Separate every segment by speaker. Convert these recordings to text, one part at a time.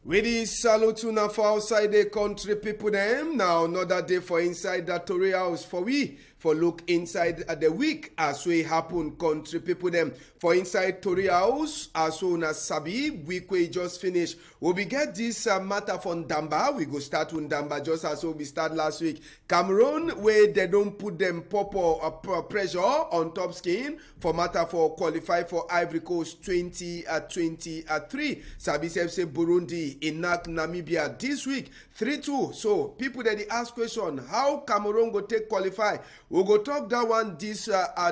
Speaker 1: We dey salute una for outside the country people dem. Now another day for inside the Tory house for we for look inside the week as we happen country people dem for inside Tory house as una sabi week we just finish. We be get this matter from Ndamba. We go start with Ndamba just as we start last week. Cameroon where they don't put them proper pressure on top skin for matter for qualify for Ivory Coast 2023. Sabi say Burundi enact Namibia this week 3-2. So people that they ask question how Cameroon go take qualify. We go talk that one this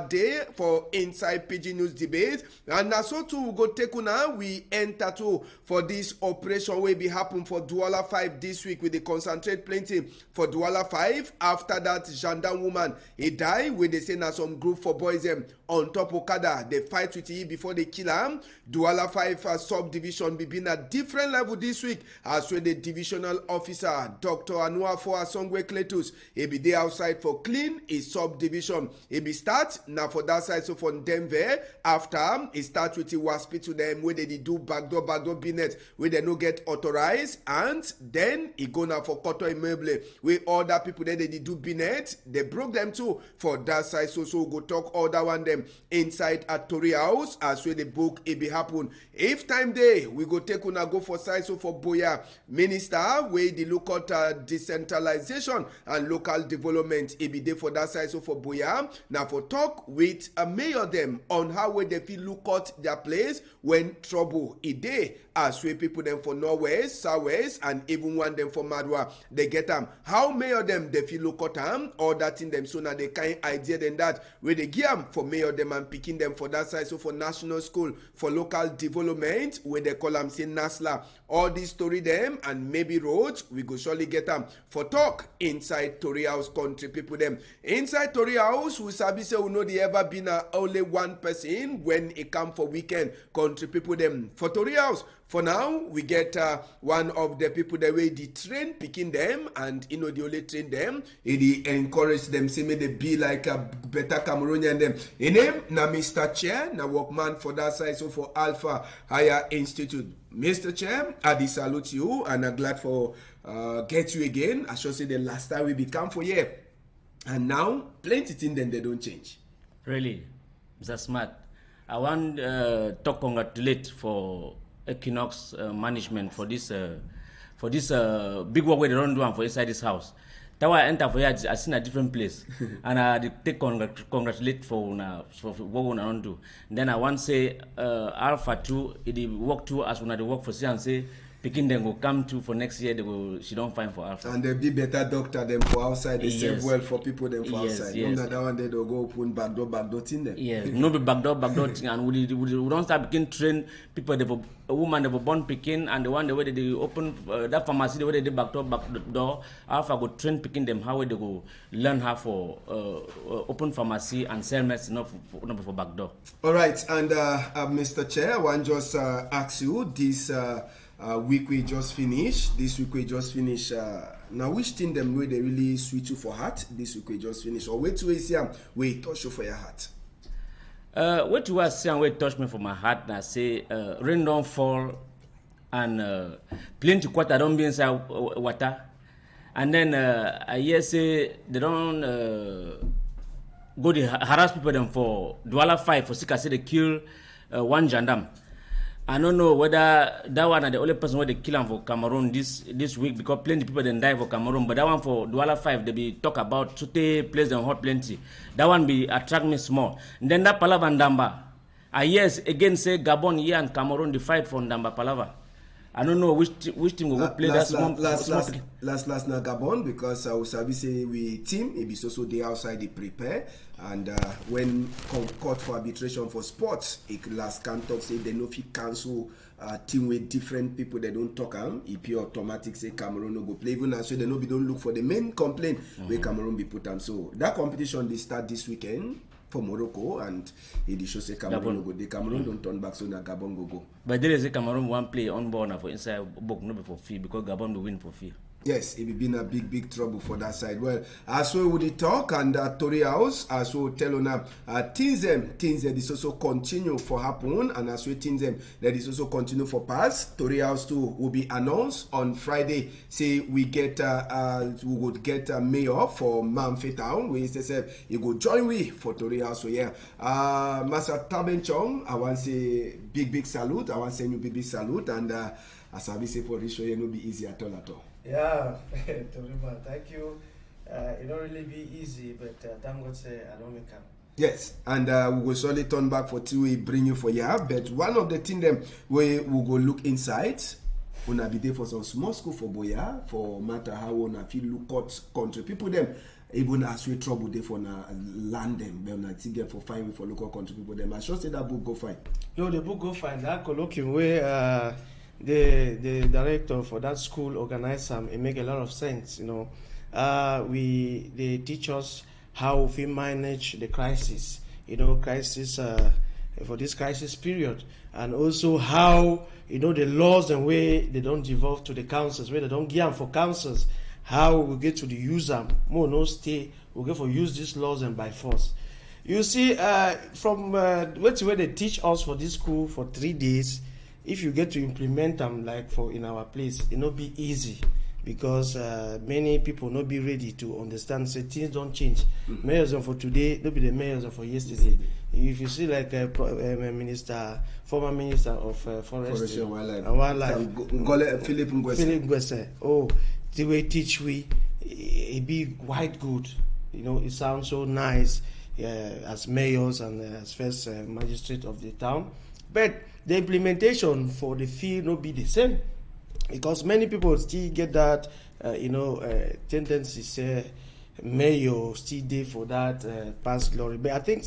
Speaker 1: day for inside Pidgin News debate, and na so too we go take una we enter too for this operation wey be happen for Douala 5 this week with the concentrate plenty for Douala 5 after that gendarme woman he die wey they say na some group for boys them on top Okada they fight with he before they kill am. Douala 5 subdivision be been at different level this week as well the divisional officer Dr. Anuafo Asongwe Cletus he be there outside for clean his subdivision. He be start now for that side so from Denver after he start with the wasp to them where they do backdoor binet where they no get authorized, and then he go now for Koto Immeuble where other people then they do binet they broke them too for that side so go talk all that one them inside at Tory house as where the book it be happen. If time day we go take una go for side so for Boya minister where the look at decentralization and local development it be there for that side so for Boya now for talk with a mayor them on how way they feel look at their place when trouble it day as we people them for Norwest, Southwest, and even one them for Madwa they get them how mayor them they feel look at them or that in them so now they kind idea than that where they give them for mayor them and picking them for that side so for national school for local development where they call them say NASLA all this story them and maybe roads we go surely get them for talk inside Tory house country people them inside Tory house we sabi say we know they ever been only one person when it come for weekend country people them for Tory house. For now, we get one of the people that way they train picking them, and you know they only train them. They encourage them, say may they be like a better Cameroonian them. In name na Mr. Chair, na workman for that side, so for Alpha Higher Institute. Mr. Chair, I salute you and I'm glad for get you again. I should say the last time we become for here, and now plenty things then they don't change.
Speaker 2: Really, that's smart. I want to congratulate for Equinoxe management for this big work where they don't do and for inside this house. That why I enter for here, I seen a different place, and I take congratulate for what we don't do. And then I want to say Alpha 2, it work too as when they work for and say picking them will come to for next year. They will she don't find for Alpha.
Speaker 1: And they be better doctor them for outside. They save well for people them for outside.
Speaker 2: Yes.
Speaker 1: Not that one they don't go open backdoor thing them.
Speaker 2: Yeah, no be backdoor thing, and we don't start begin train people. They for a woman they were born picking, and the one the way they open that pharmacy the way they did backdoor Alpha go train picking them how they go learn how for open pharmacy and sell medicine not for backdoor.
Speaker 1: All right, and Mr. Chair, I want just ask you this. Week we just finished. This week we just finished. Now which thing them way they really sweet you for heart? This week we just finished. Or wait to see we touch you for your heart.
Speaker 2: What you are saying wait touch me for my heart. Now say rain don't fall and plenty quarter don't be inside water. And then I hear say they don't go to harass people them for Douala 5 for sick. I say they kill one gendarme. I don't know whether that one are the only person where they kill him for Cameroon this week because plenty people then die for Cameroon. But that one for Douala 5 they be talk about Sute place and hot plenty. That one be attract me small. And then that Palava Ndamba. I yes again say Gabon here and Cameroon the fight for Ndamba Palava. I don't know which team will go play that small.
Speaker 1: Last na Gabon because I was say we team it be so they outside they prepare and when court for arbitration for sports it last can talk say they no fit cancel team with different people they don't talk it be automatic say Cameroon no go play even as so they no be don't look for the main complaint where Cameroon be put on. So that competition they start this weekend for Morocco and it shows say Cameroon go. The Cameroon don't turn back so na Gabon go.
Speaker 2: But there is a Cameroon one play on board for inside book not for fee because Gabon will win for fee.
Speaker 1: Yes, it will be in a big trouble for that side. Well, as we would talk and Tory House, as we tell on things that is also continue for happen, and as we things that is also continue for pass. Tory House too will be announced on Friday. Say we would get a mayor for Manfe Town. We say he go join we for Tory House. So yeah, Master Taben Chong, I want to say big salute. I want to say you big salute, and as I say for this show, it will be easy at all.
Speaker 3: Yeah, Torima, thank you. It don't really be easy, but thank God say I don't make up.
Speaker 1: Yes, and we will surely turn back for till we bring you for ya. But one of the things them we will go look inside. Una be there for some small school for boya, for matter how una feel look out country people them. Even as we trouble there for na land them, but una think for fine for local country people them. I should say that book go fine.
Speaker 3: No, the book go fine. That colloquium where the director for that school organized some. It make a lot of sense, you know. They teach us how we manage the crisis, you know, for this crisis period, and also how, you know, the laws and way they don't devolve to the councils, where they don't give them for councils, how we get to the user, more no stay, we get for use these laws and by force. You see, from where they teach us for this school for 3 days. If you get to implement them like for in our place, it not be easy because many people not be ready to understand. So things don't change. Mm-hmm. Mayors for today, don't be the mayors for yesterday. If you see like former minister of forest and wildlife,
Speaker 1: Philip Ngwese.
Speaker 3: Oh, the way teach we, it be quite good. You know, it sounds so nice as mayors and as first magistrate of the town, but the implementation for the field will be the same because many people still get that, tendency say mayor still there for that past glory. But I think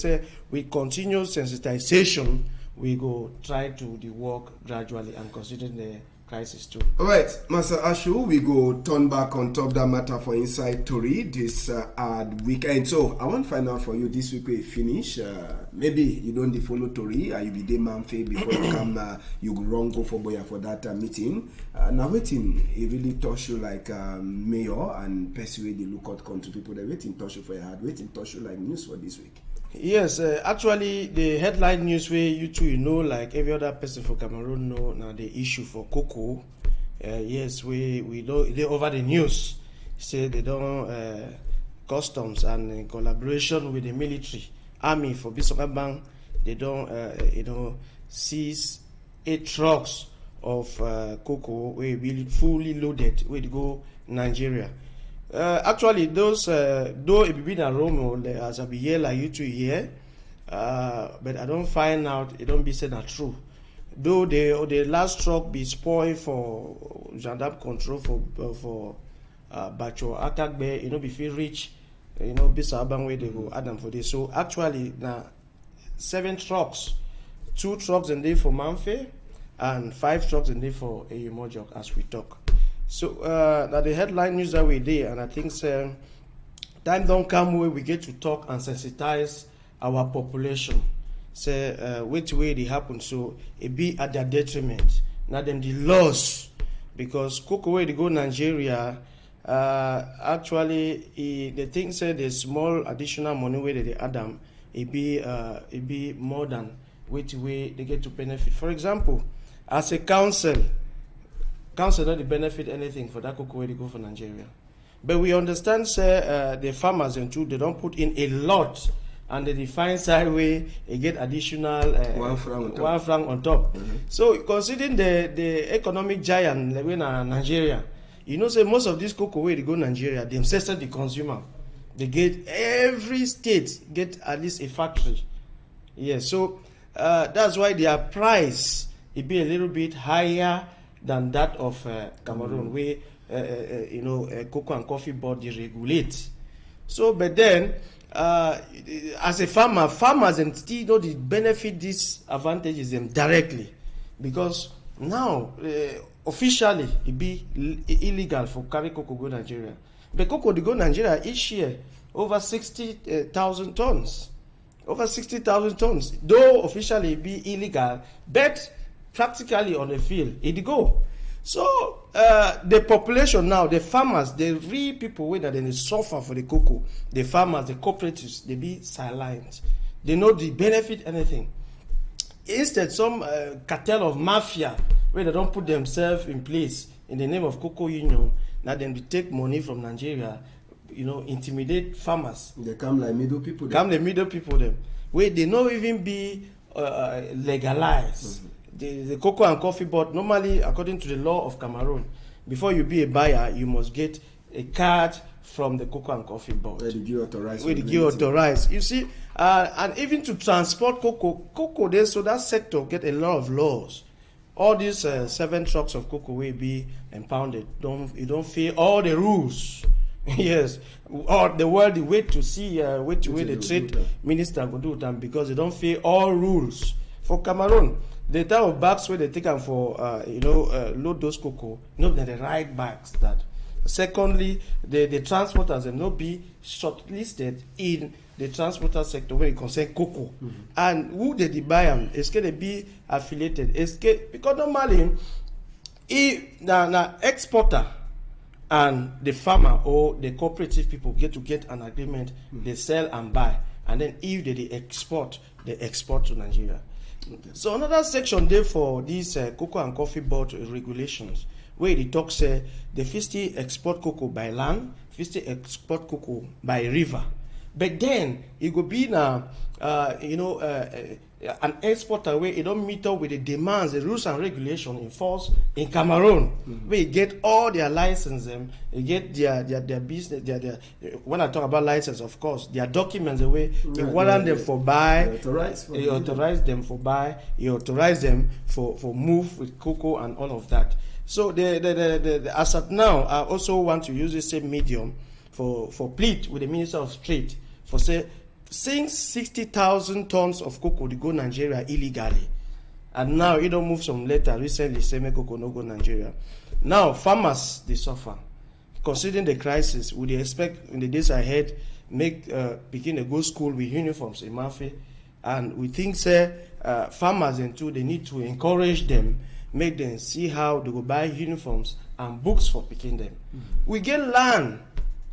Speaker 3: with continuous sensitization, we go try to the work gradually and considering the crisis too.
Speaker 1: All right, Master Ashu, we go turn back on top that matter for Inside Tory this weekend. So I want to find out for you this week we finish. Maybe you don't follow Tory, you be the Manfe before you come. You go for Boya for that meeting. Now waiting, it really touch you like mayor and persuade the lookout country people. They waiting touch you for your heart. Waiting touch you like news for this week.
Speaker 3: Yes, actually, the headline news where you two, you know, like every other person for Cameroon know now the issue for cocoa. Yes, we know they over the news. Say they don't customs and in collaboration with the military army for Bisoka Bank, they don't seize 8 trucks of cocoa we really fully loaded we go Nigeria. Actually, those though it be in Rome as I be here like you two here, but I don't find out. It don't be said that true. Though the last truck be spoiled for gendarme control for Bacho attack there, you know, before reach, you know, Bisabang where they go Adam for this. So actually now 7 trucks, 2 trucks in there for Manfe, and 5 trucks in there for Mojok as we talk. So now the headline news that we did, and I think time don't come where we get to talk and sensitize our population. Say which way they happen, so it be at their detriment. Now then the loss, because cocoa way they go Nigeria, actually the thing said the small additional money where they add them, it be more than which way they get to benefit. For example, as a council not benefit anything for that cocoa where they go for Nigeria. But we understand, the farmers and too, they don't put in a lot, and the define side way they get additional 1 franc on top. Mm-hmm. So considering the economic giant like in Nigeria, you know, say most of this cocoa where they go Nigeria, themselves the consumer, they get every state get at least a factory. Yeah, so that's why their price it be a little bit higher than that of Cameroon, where cocoa and coffee board they regulate. So, but then as a farmers and still know they benefit these advantages them directly, because now officially it be illegal for carry cocoa go Nigeria. But cocoa they go Nigeria each year over 60,000 tons. Over 60,000 tons. Though officially it be illegal, but practically on the field, it go. So the population now, the farmers, the real people wey that they suffer for the cocoa, the farmers, the cooperatives, they be silent. They know the benefit anything. Instead, some cartel of mafia where they don't put themselves in place in the name of cocoa union, now then they take money from Nigeria, intimidate farmers.
Speaker 1: They come like middle people.
Speaker 3: Them. Where they not even be legalized. The cocoa and coffee board, normally, according to the law of Cameroon, before you be a buyer, you must get a card from the cocoa and coffee board.
Speaker 1: Where did you authorize?
Speaker 3: You see, and even to transport cocoa there, so that sector get a lot of laws. All these 7 trucks of cocoa will be impounded. You don't fear all the rules. Yes, or the world wait to see wait the trade minister go do them because they don't fear all rules. For Cameroon, the type of bags where they take them for load those cocoa, the right bags that. Secondly, the transporters them not be shortlisted in the transporter sector when it concerns cocoa. And who they buy them, it's going to be affiliated. Because normally, if na exporter and the farmer or the cooperative people get an agreement, they sell and buy. And then if they export to Nigeria. Okay. So another section there for these cocoa and coffee board regulations, where the talk say the 50 export cocoa by land, 50 export cocoa by river. But then it will be now, an exporter where it don't meet up with the demands, the rules and regulations enforced in Cameroon, where you get all their licenses, you get their business, their when I talk about license, of course, their documents, the way you warrant them for buy, you authorize them for buy, you authorize them for move with cocoa and all of that. So the as at now, I also want to use the same medium for plead with the Minister of Trade for say, since 60,000 tons of cocoa they go Nigeria illegally, and now it don't move some letter recently say make cocoa no go Nigeria. Now farmers they suffer. Considering the crisis, would they expect in the days ahead make begin a go school with uniforms in Mafe, and we think farmers and too they need to encourage them, make them see how they go buy uniforms and books for picking them. We get land.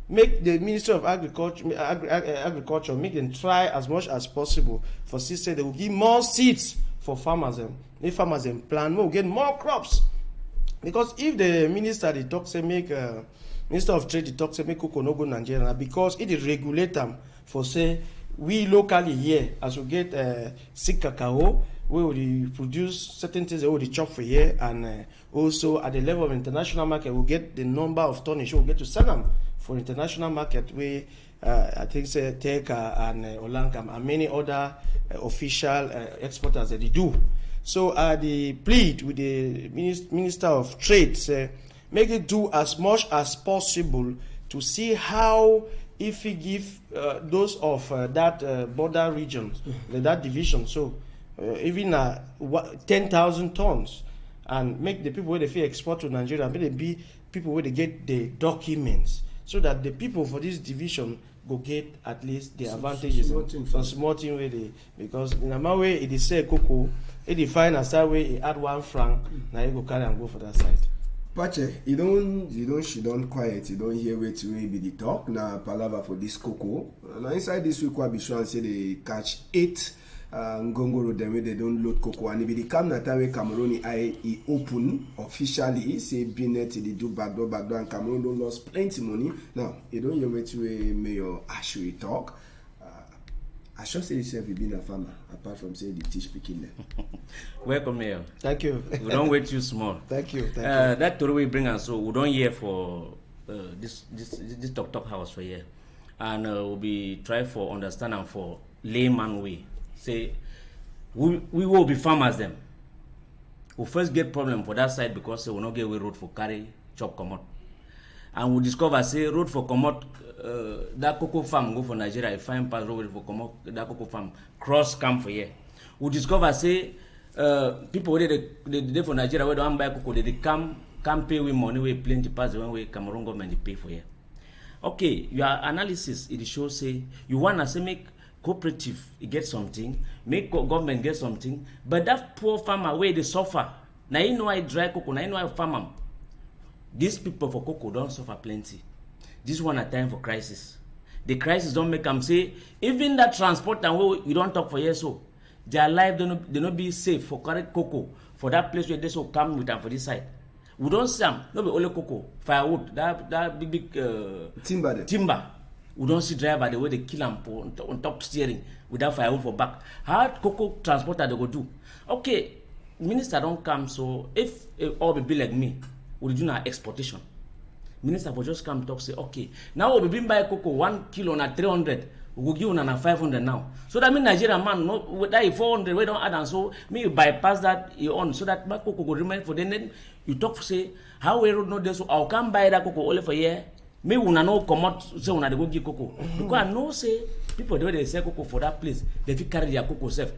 Speaker 3: Make the Ministry of Agriculture make them try as much as possible for system. They will give more seeds for farmers. If farmers plant more, get more crops. Because if the minister they talk say make Minister of Trade they talk say make cocoa no go Nigeria, because it is regulate them for say we locally here as we get sick cacao, we will produce certain things that we will chop for here, and also at the level of international market we get the number of tonnage we will get to sell them for international market, where I think say Teka and Olankam and many other official exporters that they do. So the plead with the Minister of Trade, say, make it do as much as possible to see how if we give those of that border regions, that division, so even 10,000 tons, and make the people where they feel export to Nigeria, make them be people where they get the documents, so that the people for this division go get at least the advantages. Some small thing where they, because in a way it is say cocoa, it define as that way it add 1 franc, now you go carry and go for that side.
Speaker 1: Pache, you don't quiet, you don't hear where to be the talk. Now palava for this cocoa. Now inside this week, what be sure and say they catch 8 ngongoro them where they don't load cocoa, and if they come na time where Cameroon I open officially, say Binet they do backdoor and Cameroon don't lost plenty money. Now you don't hear where to Mayor Ashley talk. I should say yourself you been a farmer, apart from saying the teach picking them.
Speaker 2: Welcome, Mayor.
Speaker 3: Thank you.
Speaker 2: We don't wait too small.
Speaker 3: Thank you.
Speaker 2: That story we bring us, so we don't hear for this talk house for here, and we'll be try for understand and for layman way. Say we will be farmers them. We first get problem for that side because we will not get away road for carry chop come out, and we discover say road for come out. That cocoa farm go for Nigeria, find pass road for come out. That cocoa farm cross come for here. We discover say people where they for Nigeria where don't buy cocoa, they come pay with money we plenty pass the one way Cameroon government they pay for here. Okay, your analysis it shows say you wanna say make cooperative get something, make government get something, but that poor farmer where they suffer. Now you know I dry cocoa, now you know I farm them. These people for cocoa don't suffer plenty. This one a time for crisis. The crisis don't make them say, even that transport and we don't talk for years so, their life they not be safe for correct cocoa for that place where they so come with them for this side. We don't see them, not be only cocoa, firewood, that big timber. We don't see driver the way they kill them on top steering without firewood for back. How cocoa transporter they go do? Okay, minister don't come, so if all be like me, we do not exportation. Minister will just come talk say, okay, now we been buy cocoa 1 kilo na 300, we go give you na 500 now. So that mean Nigerian man no that 400 we don't add and so me you bypass that you on so that cocoa go remain for then you talk say how we road no there so I can buy that cocoa only for year. Me una no come out say una dey go give cocoa because I know say people the way they sell cocoa for that place they fit carry their cocoa self.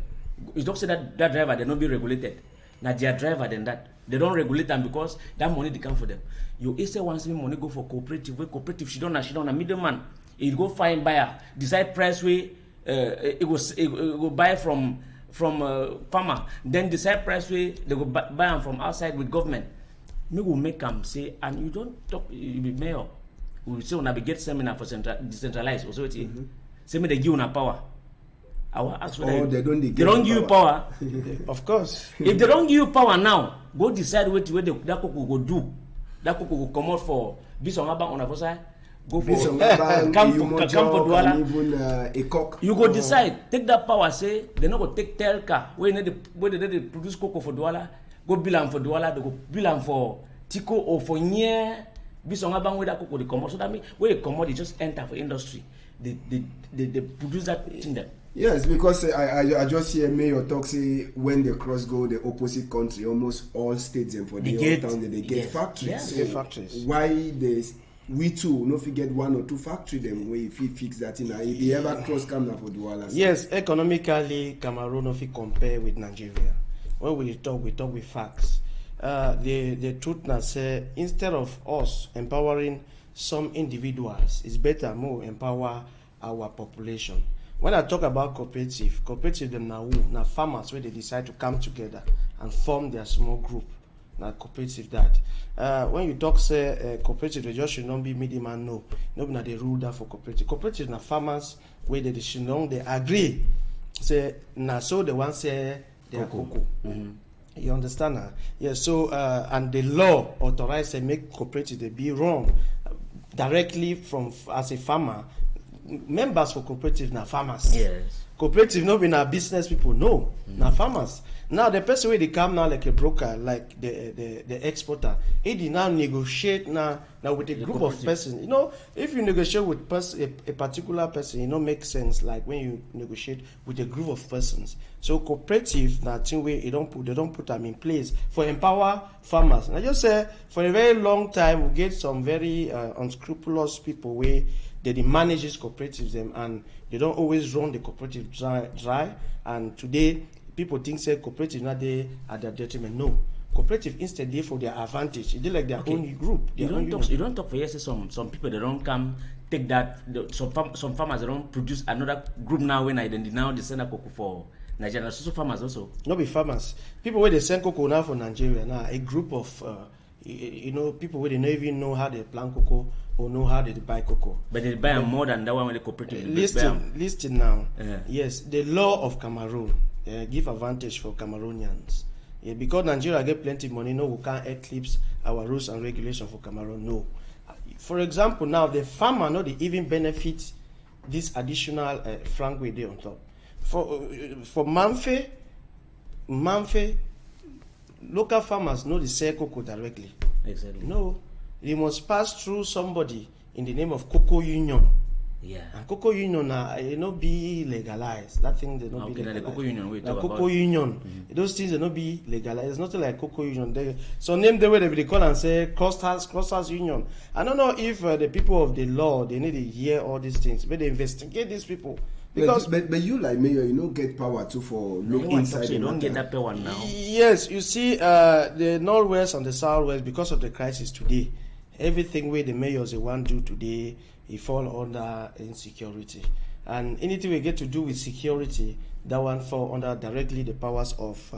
Speaker 2: You don't say that driver they not be regulated. Now their driver than that they don't regulate them because that money they come for them. You say once money go for cooperative, where cooperative she don't a middleman. It go find buyer, decide price way it go buy from farmer, then decide price way they go buy them from outside with government. Me will make them say, and you don't talk, you be mayor. We say when I get seminar for decentralized or so it say me they give una power. I will ask for
Speaker 1: they don't
Speaker 2: give you power.
Speaker 3: Of course.
Speaker 2: If they don't give you power now, go decide what that cocoa go do. That cocoa will come out for Bisonga Bank on a side. Go for come for Douala. You go decide, take that power, say they not go take Telka where they produce cocoa for Douala, go bill for Douala, they go bill for Tico or for Nye Bisonga Bank where that cocoa they come out. So that means where it come out, they just enter for industry. They produce that thing there.
Speaker 1: Yes, because I just hear Mayor talk say when they cross go the opposite country, almost all states and for the whole town they get factories.
Speaker 3: Yeah.
Speaker 1: So
Speaker 3: get factories.
Speaker 1: Why we too no forget 1 or 2 factory them where if we fix that in if they ever cross Cameroon for Douala.
Speaker 3: Yes, economically Cameroon no fit compare with Nigeria. When we talk with facts. The truth now say instead of us empowering some individuals, it's better more empower our population. When I talk about cooperative them now farmers where they decide to come together and form their small group. Now cooperative that. When you talk say cooperative, they just should not be middleman. No, not they rule that for cooperative. Cooperative now farmers where they should not they agree. Say now so the one say they are cocoa. You understand now? Yeah. So and the law authorized say make cooperative they be wrong directly from as a farmer. Members for cooperative now farmers.
Speaker 2: Yes.
Speaker 3: Cooperative no be na business people, no. Now farmers. Now the person where they come now like a broker, like the exporter, he did now negotiate now with a group of persons. You know, if you negotiate with a particular person, it don't make sense like when you negotiate with a group of persons. So cooperative now thing where they don't put them in place for empower farmers. And I just say for a very long time we get some very unscrupulous people where they manage these cooperatives them and they don't always run the cooperative dry. And today people think say cooperative not there at their detriment. No, cooperative instead they for their advantage. They like their own group.
Speaker 2: You don't talk for yes. Some people they don't come take that. Some farmers they don't produce another group now when now they send a cocoa for Nigeria. So farmers also.
Speaker 3: Not be farmers. People where they send cocoa now for Nigeria now a group of people where they don't even know how they plant cocoa or know how they buy cocoa.
Speaker 2: But they buy more than that one with the cooperative.
Speaker 3: Listen now. Yes, the law of Cameroon give advantage for Cameroonians. Yeah, because Nigeria get plenty of money, no, we can't eclipse our rules and regulations for Cameroon. No. For example, now the farmer, no, they even benefit this additional franc way there on top. For Manfe, local farmers know they sell cocoa directly.
Speaker 2: Exactly.
Speaker 3: No, they must pass through somebody in the name of Cocoa Union.
Speaker 2: Yeah.
Speaker 3: And Cocoa Union not be legalized. That thing they not be legalized.
Speaker 2: The Cocoa Union we talk
Speaker 3: Cocoa Union. Those things they not be legalized. It's nothing like Cocoa Union. So name the way they call and say Clusters Union. I don't know if the people of the law they need to hear all these things, but they investigate these people. Because
Speaker 1: but you like mayor, you don't get power too for look inside.
Speaker 2: You don't get that power now.
Speaker 3: Yes, you see, the northwest and the southwest because of the crisis today, everything where the mayors they want to do today, it fall under insecurity. And anything we get to do with security, that one fall under directly the powers of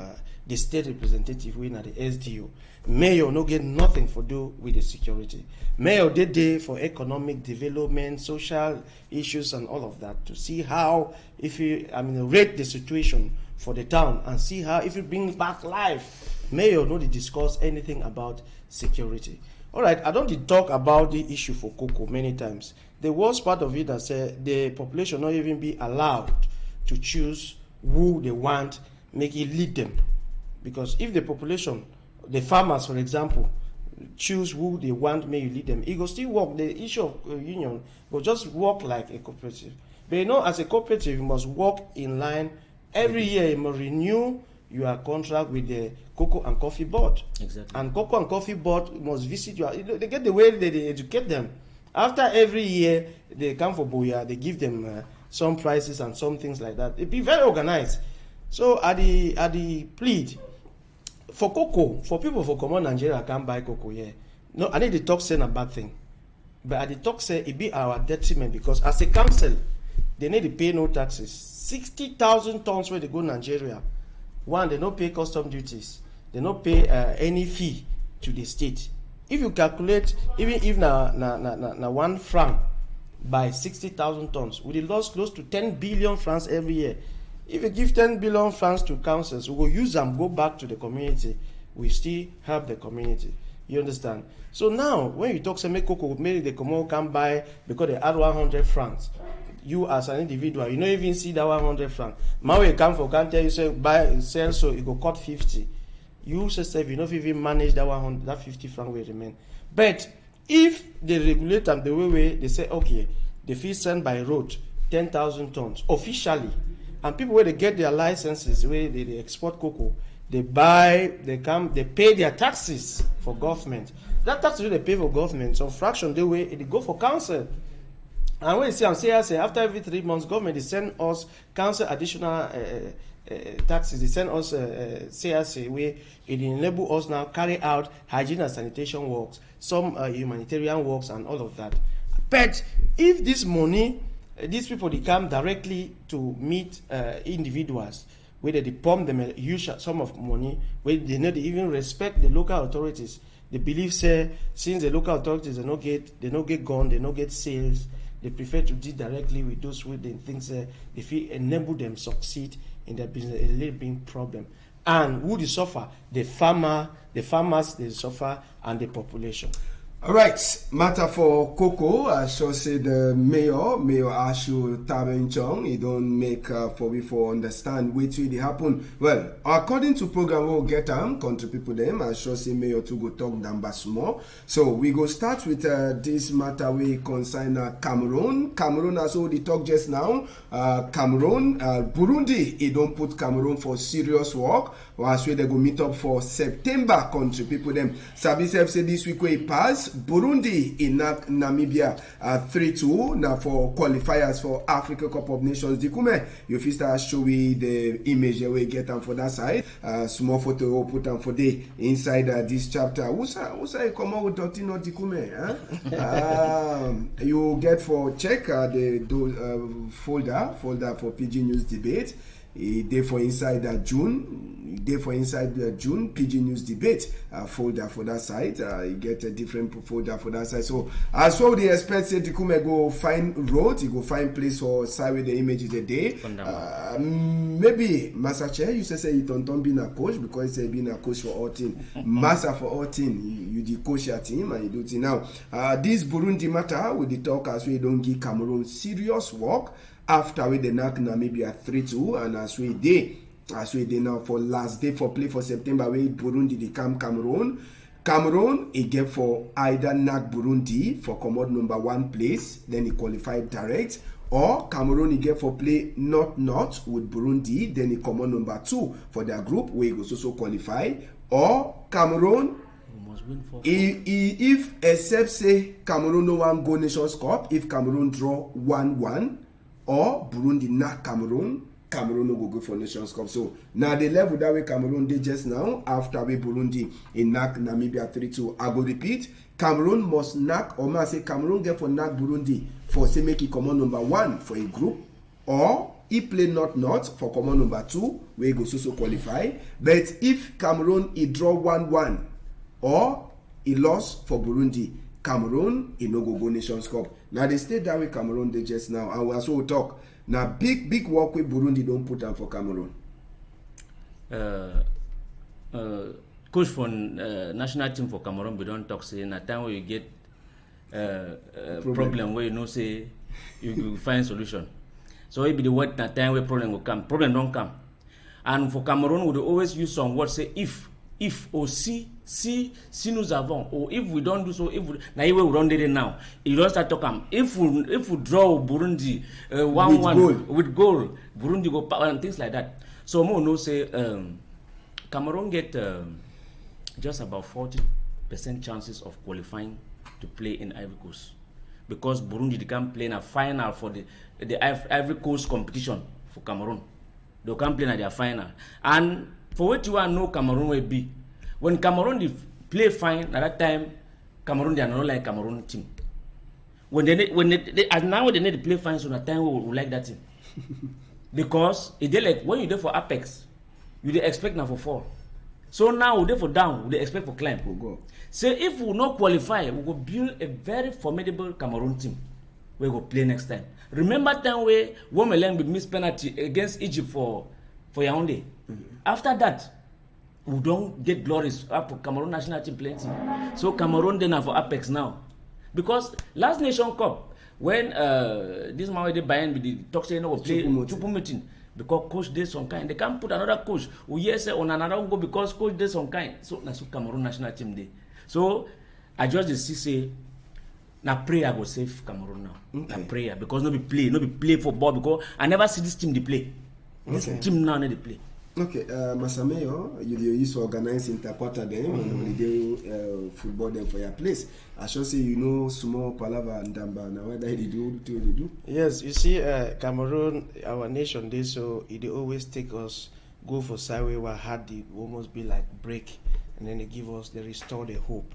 Speaker 3: the state representative wey na the SDO. Mayor no get nothing for do with the security. Mayor dey there for economic development, social issues and all of that, to see how, if you rate the situation for the town and see how if you bring back life. Mayor no dey discuss anything about security. All right, I don't talk about the issue for cocoa many times. The worst part of it is the population not even be allowed to choose who they want, make it lead them. Because if the population, the farmers, for example, choose who they want, may you lead them, it will still work. The issue of union will just work like a cooperative. But you know, as a cooperative, you must work in line. Every year, you must renew your contract with the Cocoa and Coffee Board.
Speaker 2: Exactly. And
Speaker 3: Cocoa and Coffee Board must visit you. They get the way they educate them. After every year, they come for Boya, they give them some prices and some things like that. It be very organized. So at the plead for cocoa, for people for common Nigeria can't buy cocoa here. No, I need the talk saying a bad thing. But at the talk say it be our detriment, because as a council, they need to pay no taxes. 60,000 tons where they go Nigeria. One, they don't pay custom duties. They don't pay any fee to the state. If you calculate, even if na 1 franc by 60,000 tons, we lost close to 10 billion francs every year. If you give 10 billion francs to councils, we will use them, go back to the community. We still help the community. You understand? So now, when you talk, say, make cocoa, maybe the community can buy because they add 100 francs. You as an individual, you don't even see that 100 francs. Now you come for can't tell you say buy sell, so you go cut 50. You say you don't even manage that 100, that 50 francs will remain. But if they regulate them the way they say, okay, the fee sent by road 10,000 tons officially, and people where they get their licenses, where they export cocoa, they buy, they pay their taxes for government. That tax they pay for government, some fraction they way they go for council. And when you see, after every 3 months, government they send us council additional taxes. They send us CRC where it enable us now carry out hygiene and sanitation works, some humanitarian works, and all of that. But if this money, these people they come directly to meet individuals, where they pump them a huge sum of money, where they not even respect the local authorities. They believe, say, since the local authorities they no get gun, they no get sales, they prefer to deal directly with those who they think if we enable them succeed in their business, a little big problem. And who they suffer? The farmers they suffer, and the population.
Speaker 1: All right, matter for cocoa, I shall say the Mayor Ashu Tabenchong, he don't make for we for understand which way they happen. Well, according to program we'll get country people them, I shall say Mayor to go talk them small. So we go start with this matter we concern Cameroon. Cameroon as already talk just now. Cameroon, Burundi, he don't put Cameroon for serious work. As well, they go meet up for September, country people them. Sabi say this week we pass. Burundi in Namibia 3-2 now for qualifiers for Africa Cup of Nations. Dikume, you first start showing the image we get them for that side. Small photo we'll put them for the inside this chapter. Usa come out with Dotino Dikume? You get for check the folder for PG News debate. Day for inside June, PG News debate folder for that site. You get a different folder for that site. So as well, they expect say Tikume go find road, you go find place for side with the images a day. Maybe Masache, you say you don't be a coach because you being a coach for all team. Massa for all team, you the coach your team and you do it now. This Burundi matter with the talk as we don't give Cameroon serious work. After we the knock Namibia 3-2, and as we did now for last day for play for September, we Burundi they come Cameroon. Cameroon he get for either knock Burundi for commode number 1 place, then he qualified direct, or Cameroon he get for play not with Burundi, then he commode number 2 for their group where he goes also qualify, or Cameroon. If except say Cameroon no one go Nations Cup, if Cameroon draw 1-1. Or Burundi not Cameroon no go for Nations Cup. So now the level that way Cameroon did just now after we Burundi in knock Namibia 3-2. I go repeat, Cameroon must knock, or may I say Cameroon get for knock Burundi for say make it command number 1 for a group, or he play not for common number 2, where he go so qualify. But if Cameroon he draw 1-1 or he lost for Burundi, Cameroon he no go Nations Cup. Now they stay that way Cameroon they just now, and we also talk now big work with Burundi don't put on for Cameroon.
Speaker 2: Coach for national team for Cameroon, we don't talk say na time where you get problem where you know say you find solution. So it be the word na time where problem will come. Problem don't come. And for Cameroon, we always use some words say if or si nous avons, or if we don't do so, if we, now we don't do it now. You don't start talking. If we draw Burundi 1-1 with goal, Burundi go and things like that. So more no say Cameroon get just about 40% chances of qualifying to play in Ivory Coast, because Burundi they can play in a final for the Ivory Coast competition for Cameroon. They can play in their final. And for what you want to know Cameroon will be, when Cameroon they play fine at that time, Cameroon they are not like Cameroon team. When they now they need to play fine, so that time we like that team. Because it they like when you there for apex, you they expect now for fall. So now we there for down, we they expect for climb.
Speaker 1: We'll go.
Speaker 2: So if we not qualify, we will build a very formidable Cameroon team. We will play next time. Remember time where Womelang will miss penalty against Egypt for Yaoundé. After that, we don't get glories for Cameroon national team playing team. So Cameroon then are for apex now, because last Nation Cup when this man they buy with the talk say no will play Chupu meeting because coach did some kind. They can't put another coach who yes on another go because coach did some kind. So that's what Cameroon national team day. So I just say na prayer go save Cameroon now. Okay. Na prayer because no be play football because I never see this team they play. This team now they play.
Speaker 1: Okay, Masameyo, you used to organize interquarter them and holiday football them for your place. I should say you know small palava and damba now whether they do.
Speaker 3: Yes, you see, Cameroon, our nation, they always take us go for sideway where hard it almost be like break, and then they restore the hope.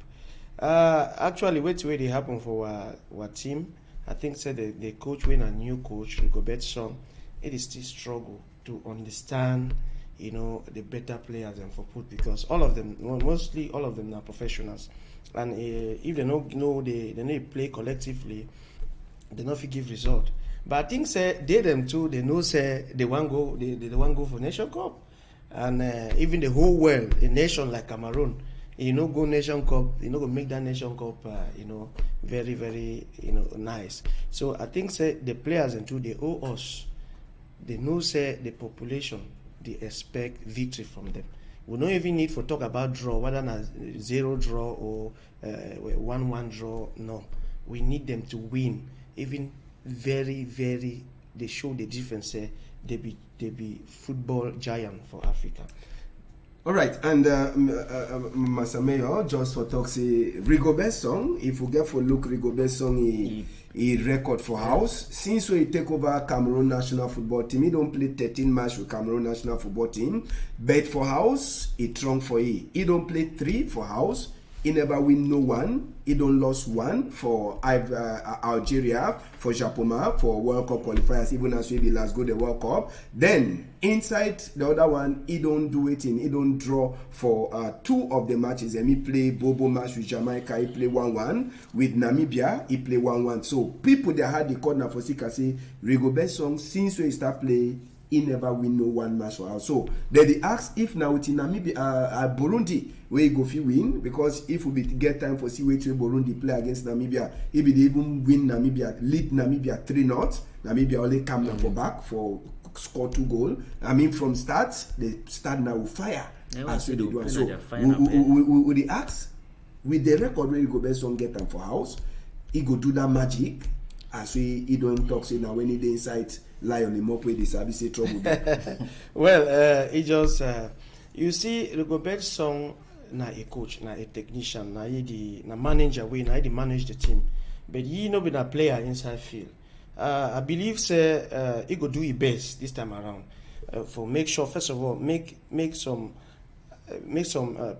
Speaker 3: Actually, wait they happen for our team. I think said the coach when a new coach Rigobert Song, it is still struggle to understand, you know, the better players and for put, because all of them, mostly all of them are professionals, and if they don't know they need to play collectively, they not give result. But I think say they them too, they know say they want go for Nation Cup, and even the whole world, a nation like Cameroon, you know, go Nation Cup, you know, go make that Nation Cup, you know, very very nice. So I think say the players and too they owe us. They know say the population they expect victory from them. We don't even need to talk about draw, whether it's 0 draw or 1-1 draw. No, we need them to win. Even very very, they show the difference. They be football giant for Africa.
Speaker 1: All right, and Masameyo, just for talk say Rigobert Song. If we get for look Rigobert Song, he record for house since we take over Cameroon national football team. He don't play 13 match with Cameroon national football team, but for house he trunk for he don't play 3 for house. He never win no one. He don't lost 1 for Algeria, for Japoma, for World Cup qualifiers, even as we be last go the World Cup. Then inside the other one, he don't do it in. He don't draw for 2 of the matches. And he play Bobo match with Jamaica. He play 1-1 with Namibia. He play 1-1. So people that had the corner for Sika say Rigobert Song since we start play, he never win no one match for us. So they ask if now with Namibia, Burundi, where he go fi win, because if we get time for see where to Burundi play against Namibia, if they even win Namibia, lead Namibia 3-0, Namibia only come now for back for score 2 goals. I mean from start, they start now with fire. As we do. So we ask with the record where Rigobert Song get them for house, he go do that magic. As he don't talk say now when he dey inside lie on him up with this say trouble.
Speaker 3: Well, he just you see Rigobert Song na a coach, na a technician, na manager way, na he manage the team, but he no be a player inside field. I believe say he go do his best this time around for make sure first of all make some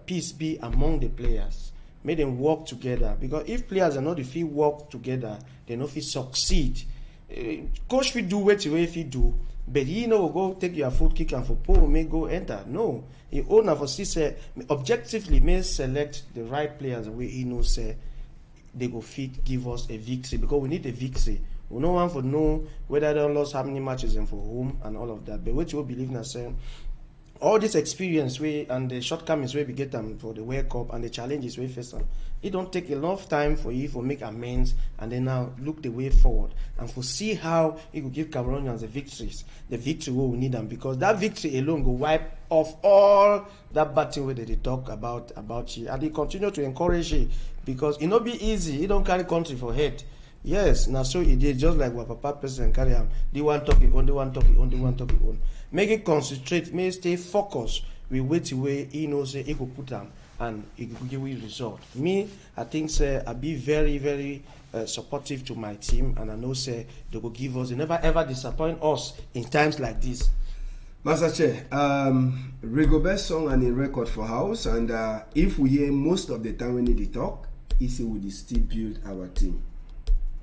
Speaker 3: peace be among the players. Make them work together, because if players are not if he work together, they know if he succeed. Coach will do what he do, But you know, go take your foot kick and for poor may go enter. No. He owner for say objectively may select the right players the way he knows say they go fit give us a victory because we need a victory. We no one for know whether they lost how many matches and for whom and all of that. But what you believe now say all this experience we and the shortcomings we get them for the World Cup and the challenges we face them, it don't take enough time for you to make amends and then now look the way forward and for see how it will give Cameroonians the victory we need them because that victory alone will wipe off all that bad thing where they talk about you and they continue to encourage you because it not be easy. It don't carry country for head. Yes, now so it is just like what Papa President carry him. The one talk it on, the one talk it on, the one talk it on. Make it concentrate, make stay focused. We wait away, he knows he could put them and it will give you result. Me, I think say I be very, very supportive to my team and I know say they will give us, they never ever disappoint us in times like this.
Speaker 1: Master Chair, Rigobert song and a record for house and if we hear most of the time when they talk, he say we still build our team.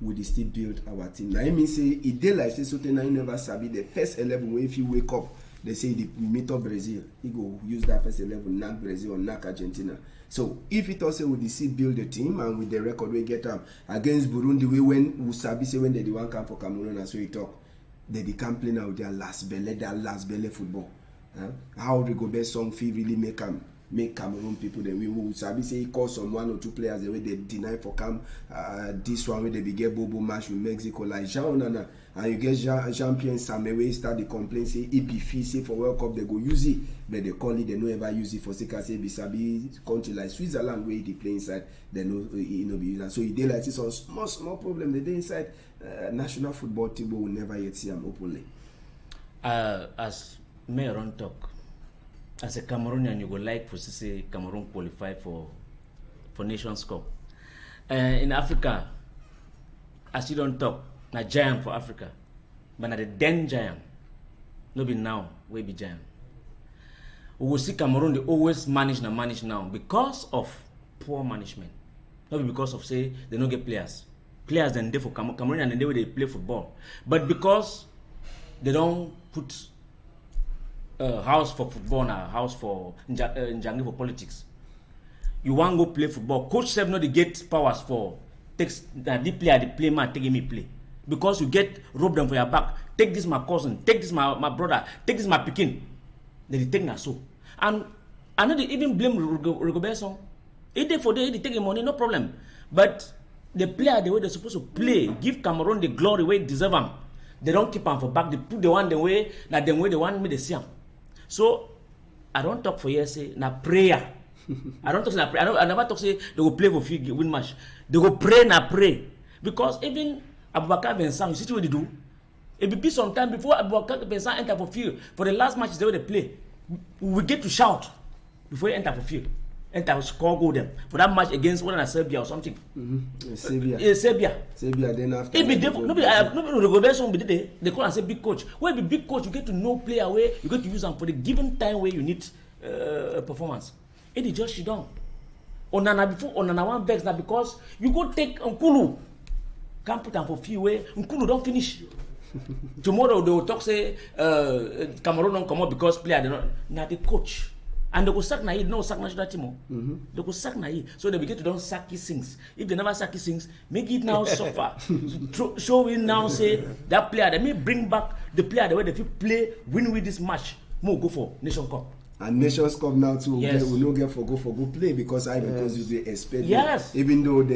Speaker 1: We still build our team. Now, I mean, say, it did like say, something I never sabi. The first 11, where if you wake up, they say, we meet up Brazil. You go use that first 11, knock Brazil or knock Argentina. So, if it also would still build the team and with the record we get against Burundi, we when we sabi say when they the one come for Cameroon and so we talk, they become playing out their last belly football. How Rigobert song feel really make Cameroon people then we will sabi say he call some one or two players the way they deny for this one where they begin bobo match with Mexico like Jean and you get Jean-Pierre Samewe start the complaint say if be fee say for World Cup they go use it but they call it they no ever use it for say be sabi country like Switzerland where they play inside they know it no be used so he dey like this some small problem they dey inside national football team will never yet see them openly.
Speaker 2: As Mayor on talk. As a Cameroonian, you go like for say Cameroon qualify for Nations Cup. In Africa, as you don't talk, na giant for Africa, but na the then giant, no be now, we be giant. We will see Cameroon they always manage now because of poor management, not because of say they don't get players. Players then they for Cameroon and they play football, but because they don't put house for football now, house for Njangi for politics. You want to go play football. Coach said no, they get powers for takes the player, the play man, taking me play. Because you get rope them for your back. Take this my cousin, take this my brother, take this my pikin. Then they take na so. And I know they even blame Rigobert song. If they for they take the money, no problem. But the player the way they're supposed to play, give Cameroon the glory way they deserve them. They don't keep them for back. They put the one the way that the way they want me to see them. So I don't talk for years say na prayer. I don't talk say na prayer. I never talk say they go play for few win match. They go pray because even Abubakar Vincent, you see what they do. It will be some time before Abubakar Vincent enter for field for the last match they play. We get to shout before he enter for field. Enter score goal them for that match against one Serbia or something. Serbia.
Speaker 1: Then after.
Speaker 2: It be nobody Rigobert be there. They call and say big coach. When be big coach, you get to know player where you get to use them for the given time where you need performance. It is just down. Onana before Onana one vex now because you go take Nkulu. Can't put them for few way. Nkulu don't finish. Tomorrow they will talk say Cameroon don't come up because player they not now the coach. And they go sack na no sack national team. They go sack na so they begin to don't sack his things. If they never sack his things, make it now suffer. Show it now say that player they may bring back the player the way they feel play win with this match. More go for Nation Cup.
Speaker 1: And Nations Cup now too,
Speaker 2: yes.
Speaker 1: We don't get for go play because because you expect
Speaker 2: yes.
Speaker 1: Even though the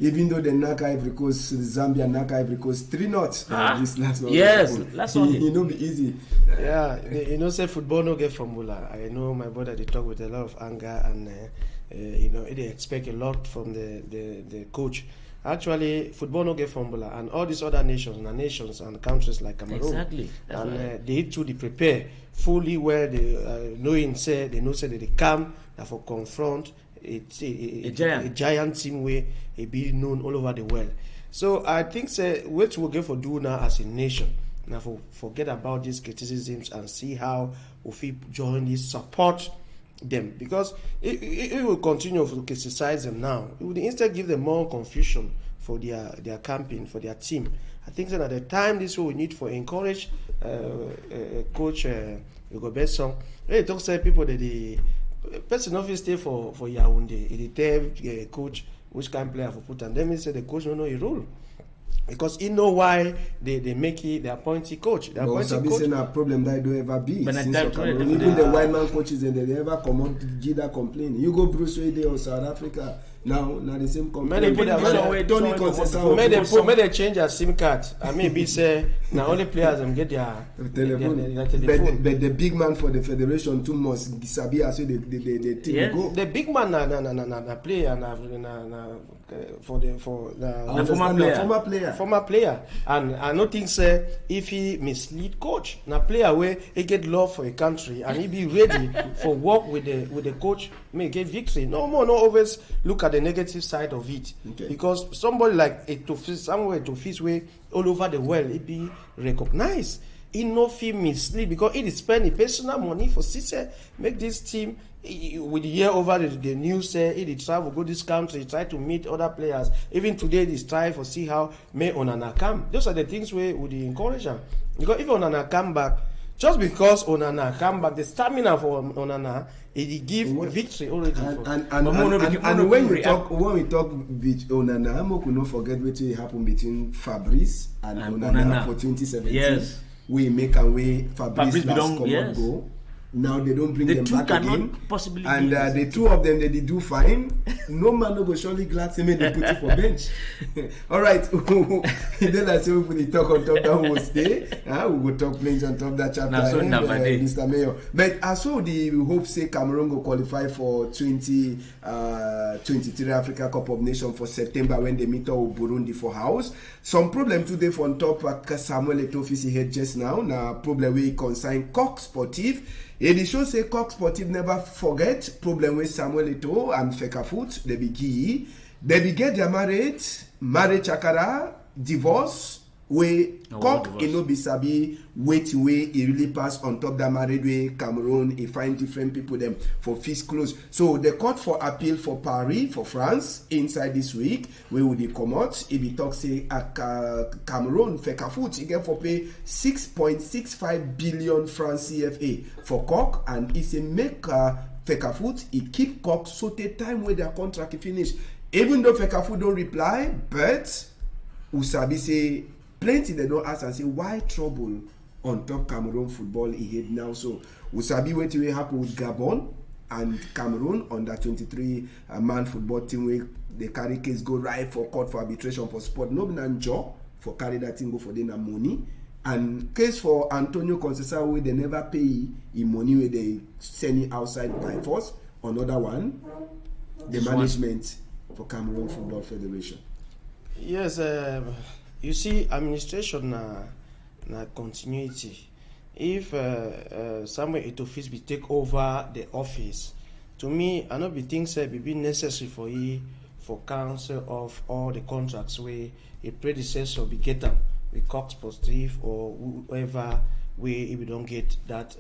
Speaker 1: even though the Naka Ivory Coast, Zambia Naka Ivory Coast 3-0 this last one.
Speaker 2: Yes, last one.
Speaker 1: It no be easy.
Speaker 3: Yeah, you know say football no get formula. I know my brother they talk with a lot of anger and you know they expect a lot from the coach. Actually, football no get formula, and all these other nations and countries like Cameroon,
Speaker 2: exactly.
Speaker 3: And right. They too they prepare fully where they knowing say they know say that they come for confront a giant team where it be known all over the world. So I think say what we'll get for do now as a nation. Now forget about these criticisms and see how we join this support them because it will continue to criticize them now. It would instead give them more confusion for their campaign, for their team. I think that at the time this what we need for encourage coach Song. They talk say people that the person office stay for Yaoundé. He tell coach which kind of player for put, and then he say the coach don't know his role. Because he know why they make it the appointed coach. The appointed coach.
Speaker 1: But a problem that don't ever be.
Speaker 2: But
Speaker 1: Even the white man coaches and they ever come on give that complaint. You go Bruce Wade or South Africa now the same complaint.
Speaker 3: Made they change a SIM card. I mean, be say now only players them get their telephone.
Speaker 1: But the big man for the federation too must sabi as the team go.
Speaker 3: The big man na player na for the former player, and I don't think say if he mislead coach na player where he get love for a country and he be ready for work with the coach may get victory. No always look at the negative side of it, because somebody like to fish way all over the world it be recognized. He no feel mislead because he spend the personal money for make this team. With the year over the news say he travel go this country, try to meet other players. Even today they try for see how may Onana come. Those are the things we would encourage them. Because if Onana come back, just because Onana come back, the stamina for Onana it give victory already.
Speaker 1: And when we talk with Onana, I could not forget what happened between Fabrice and Onana for 2017.
Speaker 2: Yes.
Speaker 1: We make our way Fabrice last come go. Now they don't bring them back again.
Speaker 2: Possibly
Speaker 1: and the two of them they do fine. No man no go surely glad to make them put it for bench. All right. Then I say we put the talk on top that will stay. We go talk plenty on top that chapter. Mr. Mayor. But I saw the hope say Cameroon go qualify for 2023 Africa Cup of Nations for September when they meet up with Burundi for house. Some problem today for on top Samuel Eto'o head just now. Now problem we consign Coq Sportif. Et the show say Coq Sportif never forget problem with Samuel Eto'o and Fecafoot. They be key. They be get their marriage chakara, divorce. We Coq no be sabi wait way he really pass on top that married way Cameroon. He find different people them for fees close. So the court for appeal for Paris for France inside this week we will come out. If he talk say Cameroon Fecafoot he get for pay 6.65 billion francs CFA for Coq, and he say make Fecafoot he keep Coq so the time where their contract finish. Even though Fecafoot don't reply, but Usabi say plenty they don't ask and say why trouble on top Cameroon football he had now. So Usabi what will happen with Gabon and Cameroon on that 23 man football team where the carry case go right for court for arbitration for sport. No job for carry that thing go for them money. And case for Antonio Conceição where they never pay him money where they send it outside by force. Another one, the management for Cameroon Football Federation.
Speaker 3: Yes, you see, administration na continuity. If Samuel Eto'o be take over the office, to me, I not be things it be necessary for he for council of all the contracts where a predecessor be get them with Coq Sportif or whoever where if we don't get that.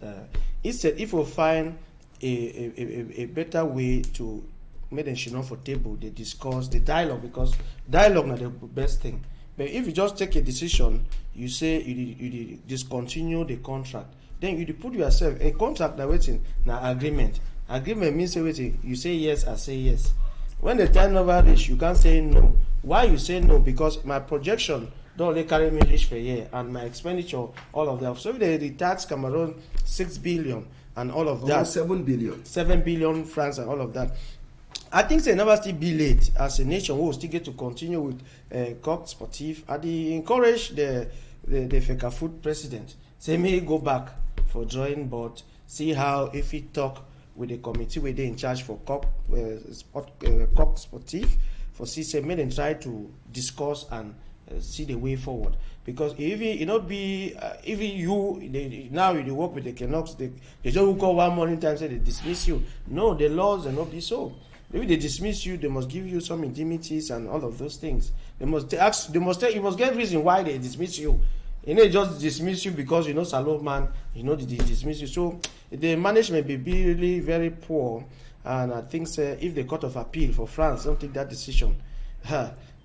Speaker 3: Instead, if we find a better way to make them sit down for table, they discuss the dialogue, because dialogue is the best thing. But if you just take a decision, you say you discontinue the contract, then you put yourself a contract that waiting now agreement. Agreement means waiting. You say yes, I say yes. When the time over reach, you can't say no. Why you say no? Because my projection don't only carry me reach for a year, and my expenditure, all of that. So if they tax Cameroon 6 billion and all of that,
Speaker 1: 7 billion,
Speaker 3: 7 billion francs and all of that. I think they never still be late as a nation. We will still get to continue with Coq Sportif. I encourage the Fecafoot president, say may go back for drawing board, see how if he talk with the committee where they in charge for Coq Sportif, for see say may them try to discuss and see the way forward. Because if it not be even you now you work with the Equinoxe, they just call one morning time say they dismiss you. No, the laws are not be so. Maybe they dismiss you, they must give you some indemnities and all of those things. You must get reason why they dismiss you. You know, just dismiss you because you know Salon man, you know they dismiss you. So the management may be really very poor, and I think if the Court of Appeal for France don't take that decision,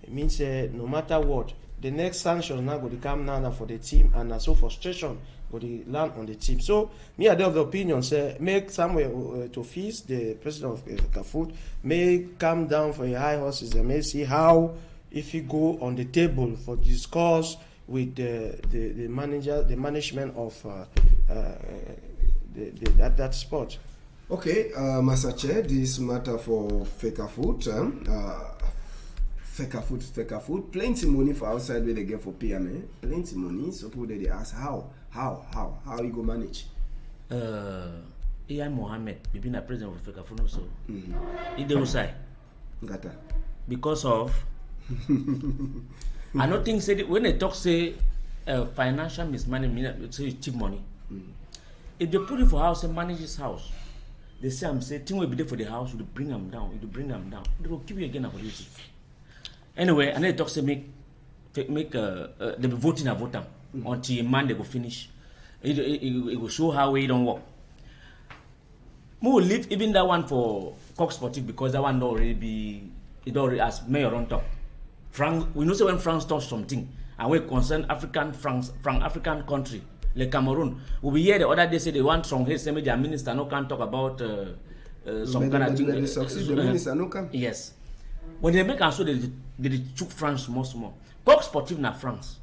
Speaker 3: it means no matter what, the next sanction now going to come now for the team, and so frustration go to land on the team. So me, I have the opinion say make Samuel to feast the president of Kafut may come down for a high horses and may see how if he go on the table for discuss with the manager, the management of that sport.
Speaker 1: Okay, Masache, this matter for Fekafoot. Fekafoot, plenty money for outside where they get for PMA. Plenty money. So people they ask how you go manage?
Speaker 2: Ian Mohammed, we been a president of Fekafoot also. It they say because of I don't think say when they talk say financial mismanagement, say cheap money. If they put it for house and manage his house, they say I'm saying thing will be there for the house, you bring them down, they will give you again a policy. Anyway, and they talk say make they be voting and vote them until man they go finish. It will show how we don't work. More leave even that one for Cox Sportive because that one it already as mayor on top. We know say when France touch something and we concern African country like Cameroon, we be here the other day say they want some hate, say their minister no can talk about some kind of thing.
Speaker 1: The minister no can.
Speaker 2: Yes. When they make so they took France more. Cox Sportive na France.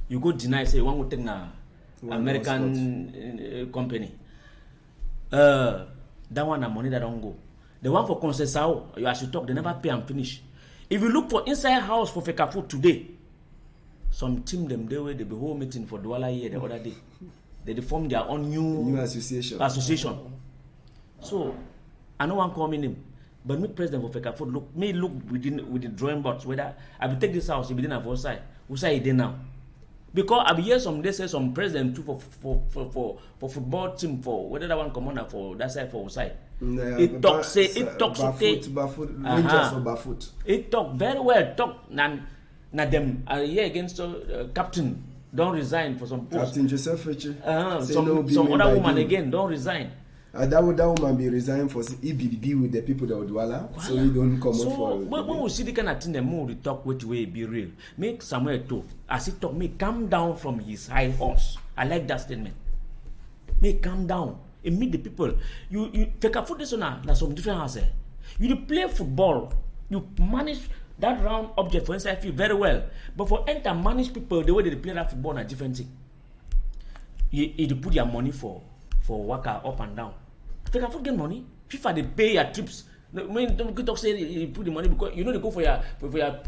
Speaker 2: You go deny say one will take na American company. That one na money that don't go. The one for Concesao, you as you talk, they never pay and finish. If you look for inside house for Fekafoot today, some team them they were the whole meeting for Douala here the other day. They formed their own new association. So I know one calling him, but me president for Fekafoot look with the drawing boards whether I will take this house if didn't have outside. Who say it now? Because I be hear some they say some president too for football team for whether that one commander for that side for outside. It talks okay. It talk very well. Talk na them here against captain don't resign for some post.
Speaker 1: Captain Joseph Richie.
Speaker 2: Some other woman again don't resign.
Speaker 1: That woman be resign for EBB with the people that would Douala, so we don't come out for.
Speaker 2: When we see the kind of thing, the more we talk which way be real. Make Samuel talk. As he talk, make come down from his high horse. I like that statement. Make come down and meet the people. You take a foot this one. That's some different answer. You play football. You manage that round object for inside field very well. But for enter manage people the way they play that football a different thing. You put your money for worker up and down. Take a foot get money. FIFA they pay your trips. When don't talk say you put the money because you know they go for your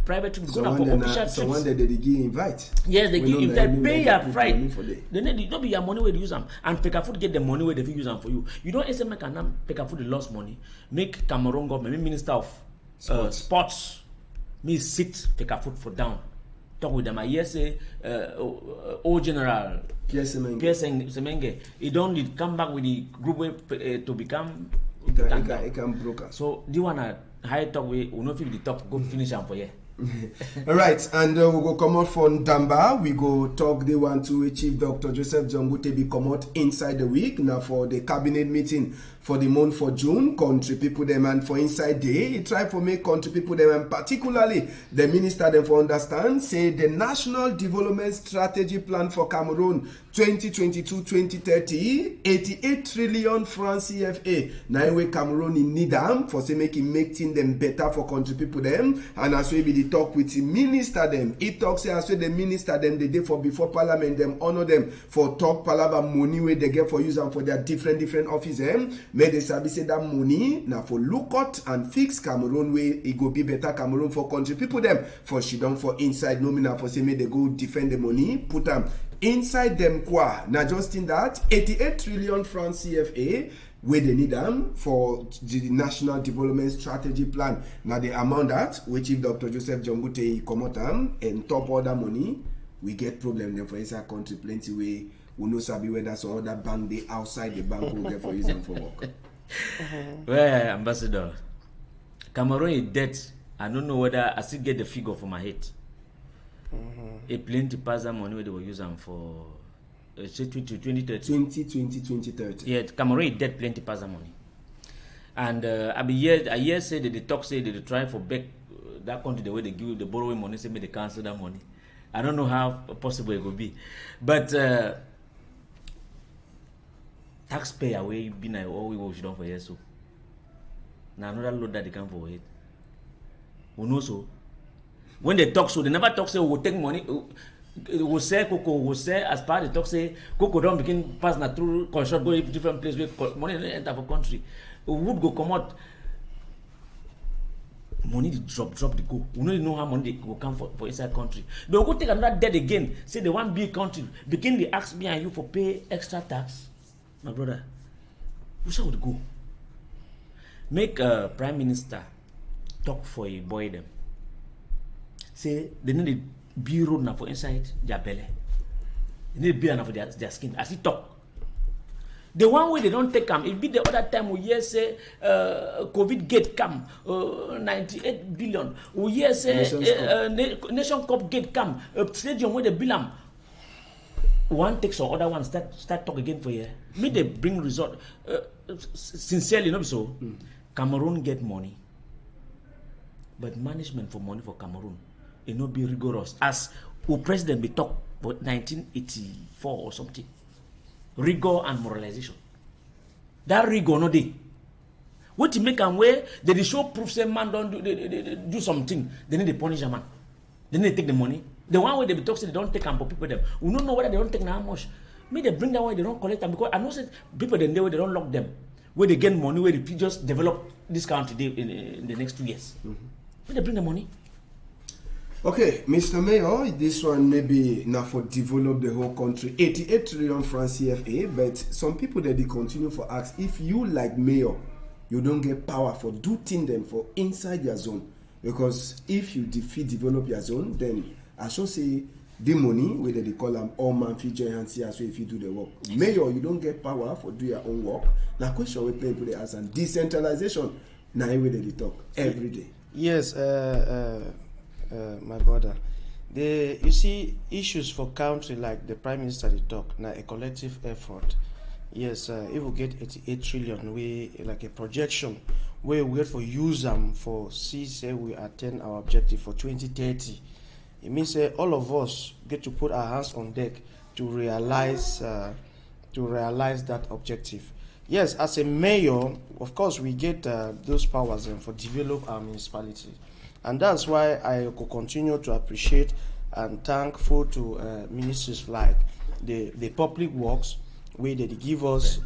Speaker 2: private trip.
Speaker 1: So for official trips. So one day they give invite.
Speaker 2: Yes, they give invite. Pay your flight. Then it don't be your money where they use them. And Fekafoot get the money where they use them for you. You don't say make Fekafoot the lost money. Make Cameroon government, make Minister of Sports. Me sit Fekafoot for down. Talk with them. I hear say old General Pierre Semenge. He don't need come back with the group to become.
Speaker 1: It can broker.
Speaker 2: So do you wanna high talk we will not feel the talk go finish them for you.
Speaker 1: All right, and we go come out from Damba. We go talk. They want to Chief Dr. Joseph Jongute be come out inside the week now for the cabinet meeting for the month for June. Country people them and for inside day. He try for make country people them and particularly the minister them for understand say the National Development Strategy Plan for Cameroon 2022-2030 88 trillion francs CFA. Now we Cameroon in need them for say making them better for country people them and as we be the talk with the minister them. He talks as well the minister them the day for before parliament them honor them for talk palava money where they get for use and for their different office them. May they sabi say that money now for look out and fix Cameroon way it go be better Cameroon for country people them for she don't for inside nominal for say may they go defend the money put them inside them qua. Now just in that 88 trillion francs CFA where they need them for the National Development Strategy Plan. Now the amount that which if Dr. Joseph Jongute come out and top all that money, we get problem then for inside country plenty way. We know sabi whether some other bank they outside the bank will get for using for work.
Speaker 2: Well, Ambassador, Cameroon is debt. I don't know whether I still get the figure for my head. A plenty pass that money where they were using for. Say
Speaker 1: 2030.
Speaker 2: Yeah, Cameroon is dead plenty pass money. And I hear say that the talk say that they try for back that country the way they give the borrowing money, say may they cancel that money. I don't know how possible it could be, but taxpayer we been all we should done for years so. Now another load that they come for it. Who knows so? When they talk so, they never talk say we will take money. We say Coco, we say as part of the talk say Coco don't begin pass na through construct go different place where money enter for country. We would go come out. Money drop the go. We don't know how money they go come for inside country. They will go take another debt again. Say the one big country begin they ask me and you for pay extra tax. My brother, who shall would go? Make a prime minister talk for a boy them. Say they need a bureau now for inside their belly. They need a bureau now for their skin. As he talk. The one way they don't take them, it be the other time we hear say COVID gate come 98 billion. We hear say Nation Cup gate come stadium where they bill them. One takes or other one start talk again for you. May they bring result. Sincerely, not so. Cameroon get money, but management for money for Cameroon it not be rigorous as who president be talk about 1984 or something. Rigor and moralization. That rigor no dey. What you make them way, they show proof say man don't do something. They need to punish a man. They need to take the money. The one way they be talk say they don't take them for people them. We don't know whether they don't take how much. Maybe they bring that way they don't collect them because I know say people then they don't lock them. Where they get money where they just develop this country in the next 2 years. Where they bring the money.
Speaker 1: Okay, Mr. Mayor, this one maybe now for develop the whole country. 88 trillion francs CFA, but some people that they continue for ask if you like mayor, you don't get power for do things them for inside your zone. Because if you develop your zone, then I should say the money, whether they call them all man feature and see as well if you do the work. Mayor, you don't get power for do your own work. Now question we people they ask and decentralization. Now way they talk every day.
Speaker 3: Yes, my brother. You see issues for country like the prime minister they talk now a collective effort. Yes, if we get 88 trillion, we like a projection where we wait for use them for say we attain our objective for 2030. It means all of us get to put our hands on deck to realize that objective. Yes, as a mayor, of course, we get those powers for develop our municipality. And that's why I could continue to appreciate and thankful to ministries like the public works, where they give us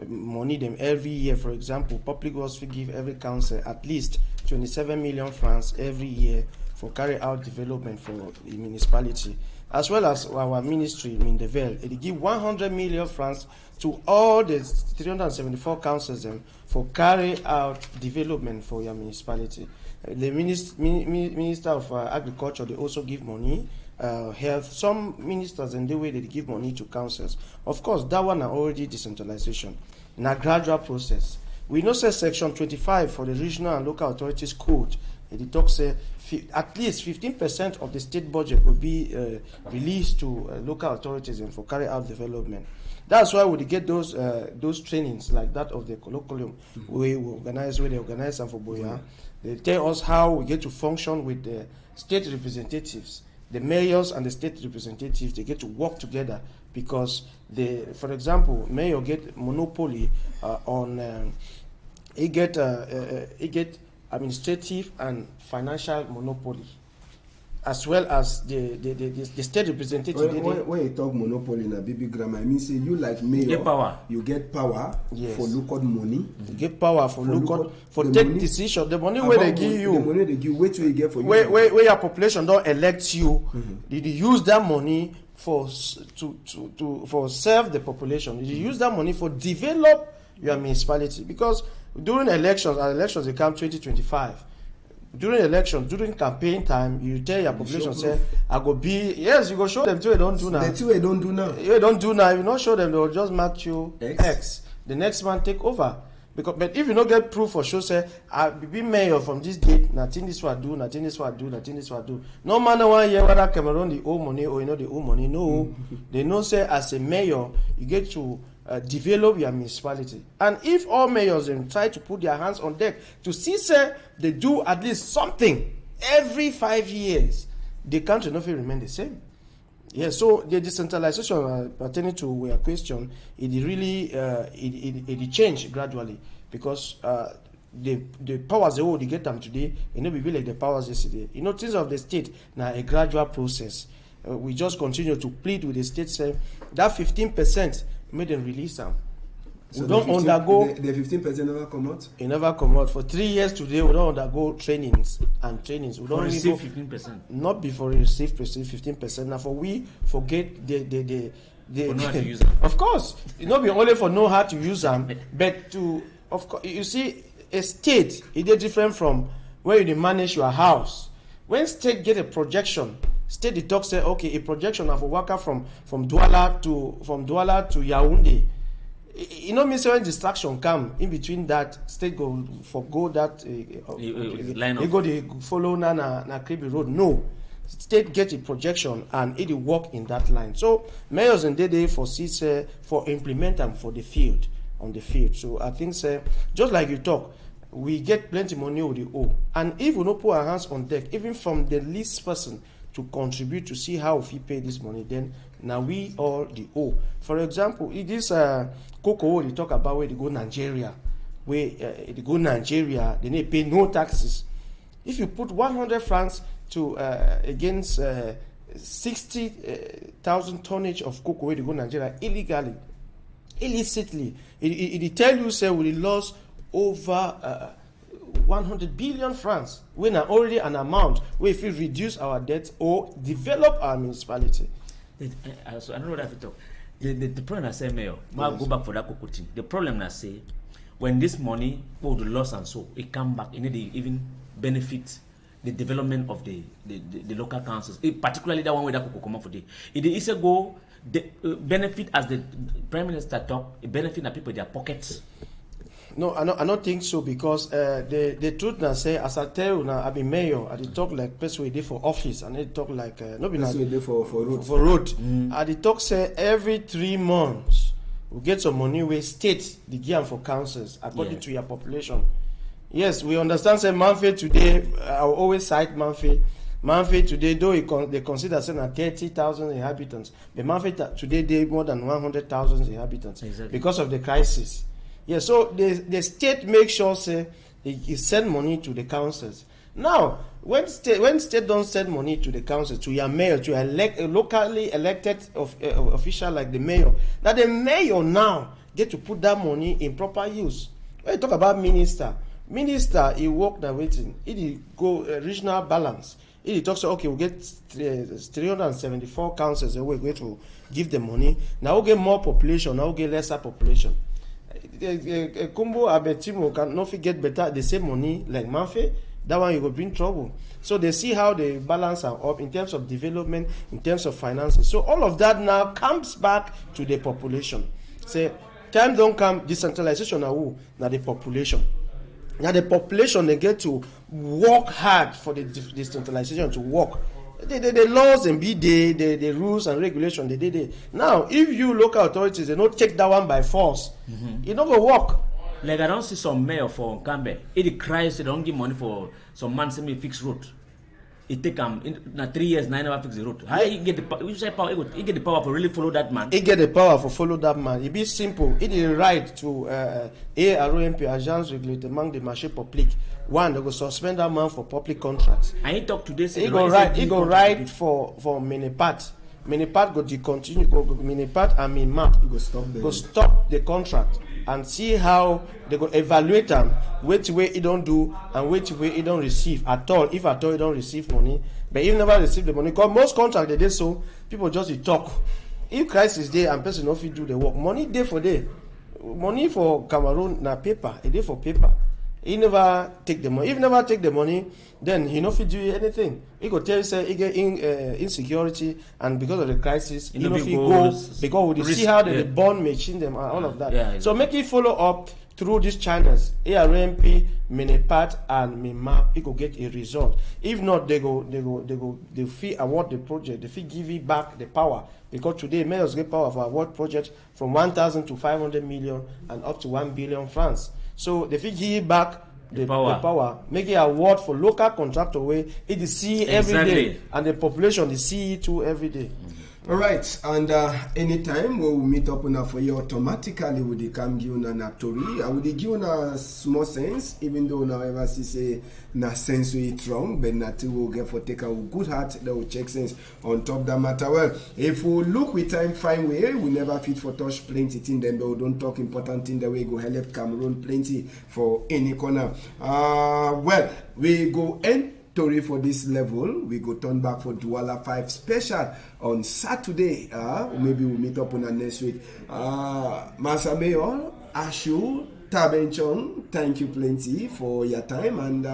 Speaker 3: money them every year. For example, public works we give every council at least 27 million francs every year for carry out development for the municipality, as well as our ministry in the Vel. It give 100 million francs to all the 374 councils for carry out development for your municipality. The Minister of Agriculture, they also give money. Health, some ministers and the way they give money to councils. Of course, that one are already decentralization. In a gradual process. We know say section 25 for the regional and local authorities code. It talks say at least 15% of the state budget will be released to local authorities and for carry out development. That's why we get those trainings like that of the colloquium we organize them for Boya. They tell us how we get to function with the state representatives. The mayors and the state representatives, they get to work together because for example, mayor get monopoly on he get administrative and financial monopoly, as well as the state representative.
Speaker 1: When you talk monopoly in a baby grammar, I mean say you like mayor, you get power yes. for local money.
Speaker 3: You get power for local for take money, decision. The money where they give you,
Speaker 1: the money they give, wait till you get for you.
Speaker 3: Where your population don't elect you, did you use that money for serve the population? Did you use that money for develop your municipality? Because during elections they come 2025. During elections, during campaign time, you tell your population, say, I go be, yes, you go show them till they don't do now.
Speaker 1: The two they don't do now.
Speaker 3: You don't do now. If you not show them, they will just mark you X. The next man take over. But if you don't get proof for sure, say, I be mayor from this date, nothing this what do, nothing this what do, nothing this what do. No matter 1 year whether Cameroon the owe money or you know the owe money, no. They know say as a mayor, you get to develop your municipality. And if all mayors try to put their hands on deck to see, say, they do at least something every 5 years, the country not will remain the same. Yeah, so the decentralization pertaining to your question, it really it changed gradually because the powers they get them today, it not be like the powers yesterday. Things of the state now a gradual process. We just continue to plead with the state, say that 15% made them release them.
Speaker 1: So
Speaker 3: we don't undergo
Speaker 1: the 15% never come out.
Speaker 3: It never come out for 3 years today. We don't undergo trainings. We don't
Speaker 2: receive 15%.
Speaker 3: Not before we receive 15%. Now for we forget the
Speaker 2: for know how to use them.
Speaker 3: Of course, it not be only for know how to use them, but to of course you see a state it is different from where you manage your house. When state get a projection, state the talk say okay a projection of a worker from Douala to Yaoundé. Means when distraction come in between that state go forgo that they go they follow na Kribi road. No, state get a projection and it will work in that line. So mayors and they foresee for implement them for the field on the field. So I think just like you talk, we get plenty money with the O, and if we don't put our hands on deck, even from the least person to contribute to see how we pay this money, then now we all the O. For example, it is cocoa they talk about where they go Nigeria, they need pay no taxes. If you put 100 francs to against 60,000 tonnage of cocoa where they go Nigeria illicitly, it tell you say we lost over 100 billion francs when already an amount where if we reduce our debt or develop our municipality.
Speaker 2: So I don't know what I have to talk. The problem I say, Mayor, I'll go back for that cocoa thing. The problem I say, when this money go to loss and so it come back, it need to even benefit the development of the local councils, particularly that one where that cocoa come out for the. It is a go benefit as the Prime Minister talk, it benefit the people in their pockets.
Speaker 3: No, I don't think so because the truth now say as I tell you now I be mayor, I talk like person we did for office and they talk like no be like
Speaker 1: for road.
Speaker 3: For road. I talk say every 3 months we get some money we state the gear for councils according to your population. Yes, we understand say Manfred today I will always cite Manfred today though they consider saying 30,000 inhabitants, but Manfred today they more than 100,000 inhabitants because of the crisis. Yeah, so the state makes sure say it send money to the councils. Now, when state don't send money to the council, to your mayor, to a locally elected official like the mayor, that the mayor now get to put that money in proper use. When you talk about minister, he work that waiting. It go regional balance. It talks okay, we get 374 councils we're going to give them money. Now we get more population. Now we get lesser population. Kumbo Abetimo can not get better the same money like Manfe, that one you will bring trouble. So they see how they balance are up in terms of development, in terms of finances. So all of that now comes back to the population. Say time don't come decentralization now the population. Now the population they get to work hard for the decentralization to work. The laws and the rules and regulations they. Now, if you local authorities they don't take that one by force, it not go work.
Speaker 2: Like I don't see some mayor for Kambe. It cries they don't give money for some man semi fix road. It take in 3 years, 9 never fix the road. How he get the power? He get the power to really follow that man.
Speaker 3: He get the power for follow that man. It be simple. It is right to AROMP agence réglementement des marchés publics. One, they go suspend that man for public contracts.
Speaker 2: And he talk today.
Speaker 3: He go right for Minipat. Minipat go discontinue. Minipat and Minmap go stop the contract and see how they go evaluate them. Which way he don't do and which way he don't receive at all. If at all he don't receive money, but he never receive the money. Because most contracts they do so people just talk. If crisis there and person not fit do the work, money day for day. Money for Cameroon na paper. A day for paper. He never take the money. If he never take the money, then he not fit do anything. He go tell you say he get insecurity and because of the crisis, he not fit go because we see how they burn machine them and all of that.
Speaker 2: Yeah,
Speaker 3: so make it follow up through these channels, ARMP, Minipat, and Minmap, it go get a result. If not, they fee award the project, they fee give it back the power. Because today, mayors get power for award project from 1,000 to 500 million and up to 1 billion francs. So they fee give back the power, make it award for local contractor where it is see every day, and the population is see it too every day.
Speaker 1: All right, and anytime we will meet up now for you automatically with the come give you na story. I would give you a small sense, even though now ever see say na sense we it wrong, but not will get for take a good heart that will check sense on top that matter. Well, if we look with time fine way, we never fit for touch plenty thing then, but we don't talk important thing the way go help Cameroon plenty for any corner. Well, we go end story for this level. We go turn back for Douala 5 special on Saturday. Maybe we'll meet up on the next week. Master Mayor, Ashu, Tabenchong, thank you plenty for your time, and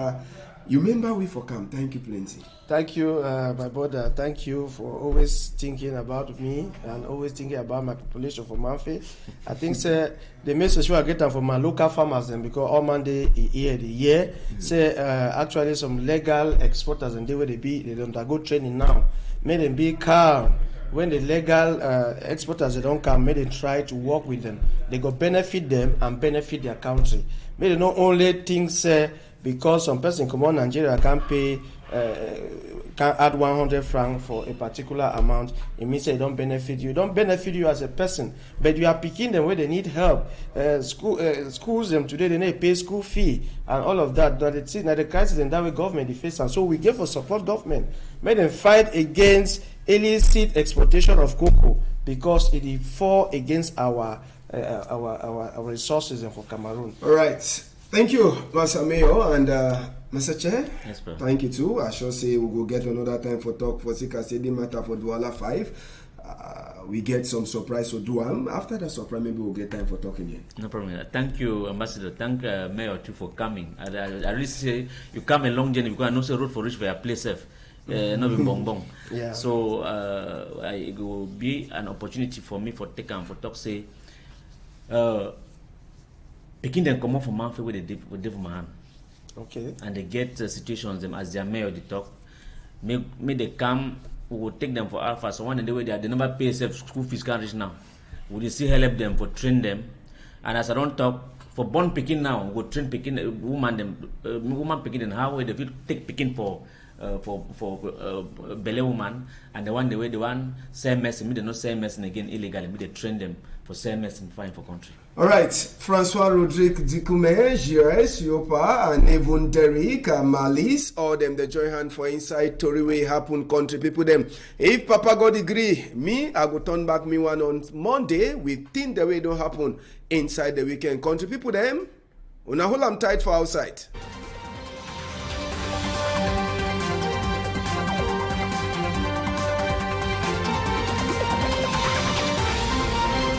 Speaker 1: you remember we for come. Thank you plenty.
Speaker 3: Thank you, my brother. Thank you for always thinking about me and always thinking about my population for Manfi. I think the message I get from my local farmers then, because all Monday here the year say actually some legal exporters and they don't undergo training now. May them be calm. When the legal exporters they don't come, may they try to work with them. They go benefit them and benefit their country. May they not only think because some person come on Nigeria can't pay. Can add 100 francs for a particular amount, it means they don't benefit you. Don't benefit you as a person, but you are picking them where they need help. Schools them today, they need to pay school fee and all of that. But it's now the crisis and that way government they face, and so we give for support government. Make them fight against illicit exploitation of cocoa because it fall against our resources for Cameroon.
Speaker 1: All right, thank you, Master Mayor, and Mr. Chair,
Speaker 2: yes, bro.
Speaker 1: Thank you too. I shall say we'll go get another time for talk for Sika Sedi matter for Douala 5. We get some surprise for Douam. After the surprise, maybe we'll get time for talking again.
Speaker 2: No problem. Thank you, Ambassador. Thank Mayor too for coming. I really say you come a long journey because I know the road for reach for your place safe. Not be bong bong.
Speaker 3: Yeah.
Speaker 2: So it will be an opportunity for me for take and for talk say picking them come up from Manfi with the for my hand.
Speaker 3: Okay.
Speaker 2: And they get situations them as their mayor they talk. May they come, we will take them for alpha. So one in the way they never pay school fees can't reach now. We will still help them for train them. And as I don't talk for born picking now, we will train picking woman picking and how they feel take picking for belly woman, and the one same medicine, they not same medicine again illegally, they train them for same medicine fine for country.
Speaker 1: All right, Francois Rodrigue Dikume, GS, Yopa, and even Derek, Malice, all them the join hand for inside Tory way happen country people them. If Papa God agree, me, I go turn back me one on Monday, we think the way don't happen inside the weekend country people them. Una hold am tight for outside.